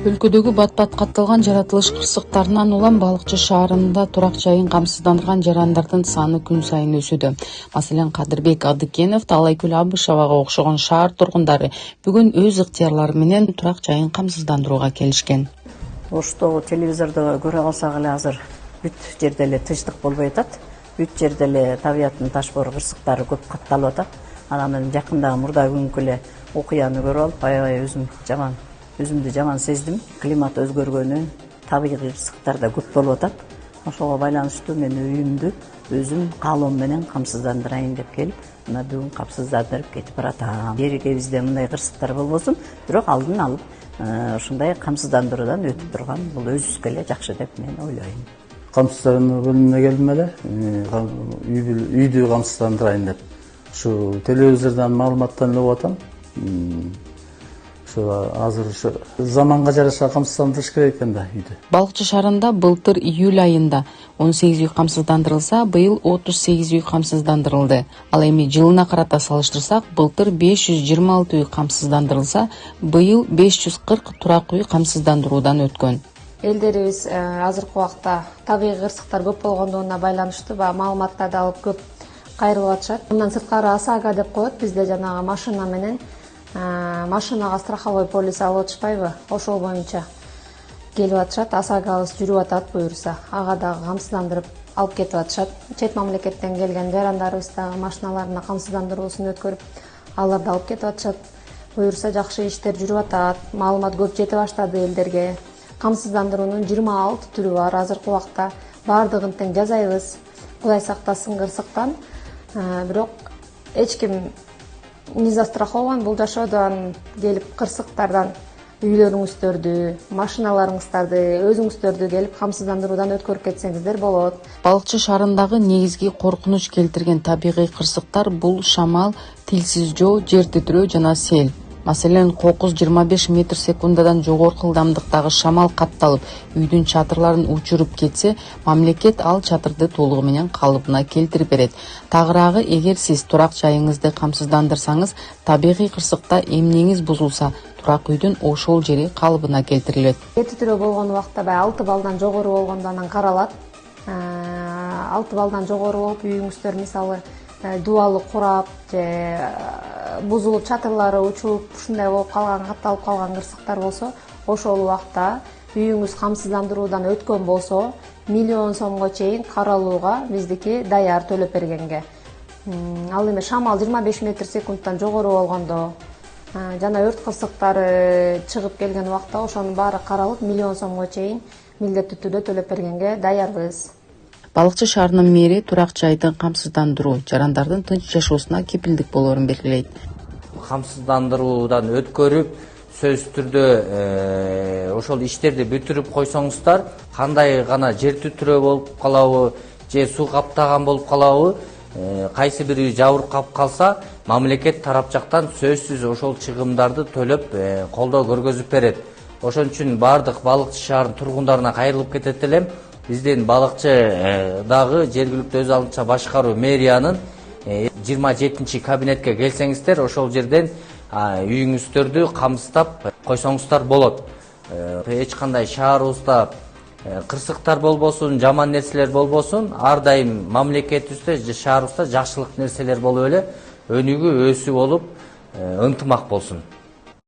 Өлкөдөгү бат-бат катталган жаратылыш кырсыктарынан улам Балыкчы шаарында турак жайын камсыздандырган жарандардын саны күн сайын өсүүдө. Маселен, Кадырбек Адыкенов, Талайкүл Абышевага окшогон шаар тургундары бүгүн өз ыктыярлары менен турак жайын камсыздандырууга келишкен. Оштогу телевизордо көрө калсак эле азыр бүт жерде эле тынчтык болбой атат. Бүт жерде эле табияттын ташбор кырсыктары көп катталып атат. Анан жакында мурда күнкү эле окуяны көрүп алып, аябай өзүмдү жаман сездим. Климат өзгөргөнү, табигый кырсыктар да көп болуп атат. Ошого байланыштуу мен үйүмдү өзүм каалоом менен камсыздандырайын деп келип, мына бүгүн камсыздандырып кетип баратам. Жерибизде мындай кырсыктар болбосун, бирок алдын алып ушундай камсыздандыруудан өтүп турган бул өзүбүзгө эле жакшы деп мен ойлойм. Камсыздандыруу бөлүмүнө келдим эле, үйдү камсыздандырайын деп. Ушу телевизордон маалыматтан эле угуп атам. Азыр ушу заманга жараша камсыздандырыш керек экен да үйдү. Балыкчы шаарында былтыр июль айында 18 үй камсыздандырылса, быйыл 38 үй камсыздандырылды. Ал эми жылына карата салыштырсак, былтыр 526 үй камсыздандырылса, быйыл 540 турак үй камсыздандыруудан өткөн. Элдерибиз азыркы убакта табигый кырсыктар көп болгондугуна байланыштуу маалыматтарды алып көп кайрылып атышат. Мындан сырткары ОСАГО деп коет, бизде жанагы машина менен машинага страховой полис алып атышпайбы? Ошол боюнча келип атышат. ОСАГОбуз жүрүп атат буюрса. Ага дагы камсыздандырып алып кетип атышат. Чет мамлекеттен келген жарандарыбыз дагы машиналарына камсыздандыруусун өткөрүп, аларды алып кетип атышат. Буюрса жакшы иштер жүрүп атат. Маалымат көп жете баштады элдерге. Камсыздандыруунун 26 түрү бар. Азыркы убакта баардыгын тең жазайбыз. Кудай сактасын кырсыктан. Бирок эч ким не застрахован бул жашоодон келип кырсыктардан үйлөрүңүздөрдү, машиналарыңыздарды, өзүңүздөрдү келип камсыздандыруудан өткөрүп кетсеңиздер болот. Балыкчы шаарындагы негизги коркунуч келтирген табигый кырсыктар бул шамал, тилсиз жоо, жер титирөө жана сел. Маселен, кокуз 25 метр секундадан жогорку ылдамдыктагы шамал катталып, үйдүн чатырларын учуруп кетсе, мамлекет ал чатырды толугу менен калыбына келтирип берет. Тагыраагы, эгер сиз турак жайыңызды камсыздандырсаңыз, табигый кырсыкта эмнеңиз бузулса, турак үйдүн ошол жери калыбына келтирилет. Жер титирөө болгон убакта 6 балдан жогору болгондо анан каралат. 6 балдан жогору болуп үйүңүздөр мисалы дубалы курап же бузулуп чатырлары учуп ушундай болуп калган, катталып калган кырсыктар болсо, ошол убакта үйүңүз камсыздандыруудан өткөн болсо, 1 миллион сомго чейин каралууга биздики даяр төлөп бергенге. Ал эми шамал 25 метр секундтан жогору болгондо жана өрт кырсыктары чыгып келген убакта ошонун баары каралып 1 миллион сомго чейин милдеттүү түрдө төлөп бергенге даярбыз. Балыкчы шаарынын мэри турак жайды камсыздандыруу жарандардын тынч жашоосуна кепилдик болоорун белгилейт. Камсыздандыруудан өткөрүп, сөзсүз түрдө ошол иштерди бүтүрүп койсоңуздар, кандай гана жер титирөө болуп калабы, же суу каптаган болуп калабы, кайсы бир үй жабыркап калса, мамлекет тарап жактан сөзсүз ошол чыгымдарды төлөп, колдоо көргөзүп берет. Ошон үчүн бардык Балыкчы шаарынын тургундарына кайрылып кетет элем. Биздин Балыкчы дагы жергиликтүү өз алдынча башкаруу мэриянын 27 кабинетке келсеңиздер, ошол жерден үйүңүздөрдү камсыздап койсоңуздар болот. Эч кандай шаарыбызда кырсыктар болбосун, жаман нерселер болбосун, ар дайым мамлекетибизде же шаарыбызда жакшылык нерселер болуп эле өнүгүү өсүү болуп ынтымак болсун.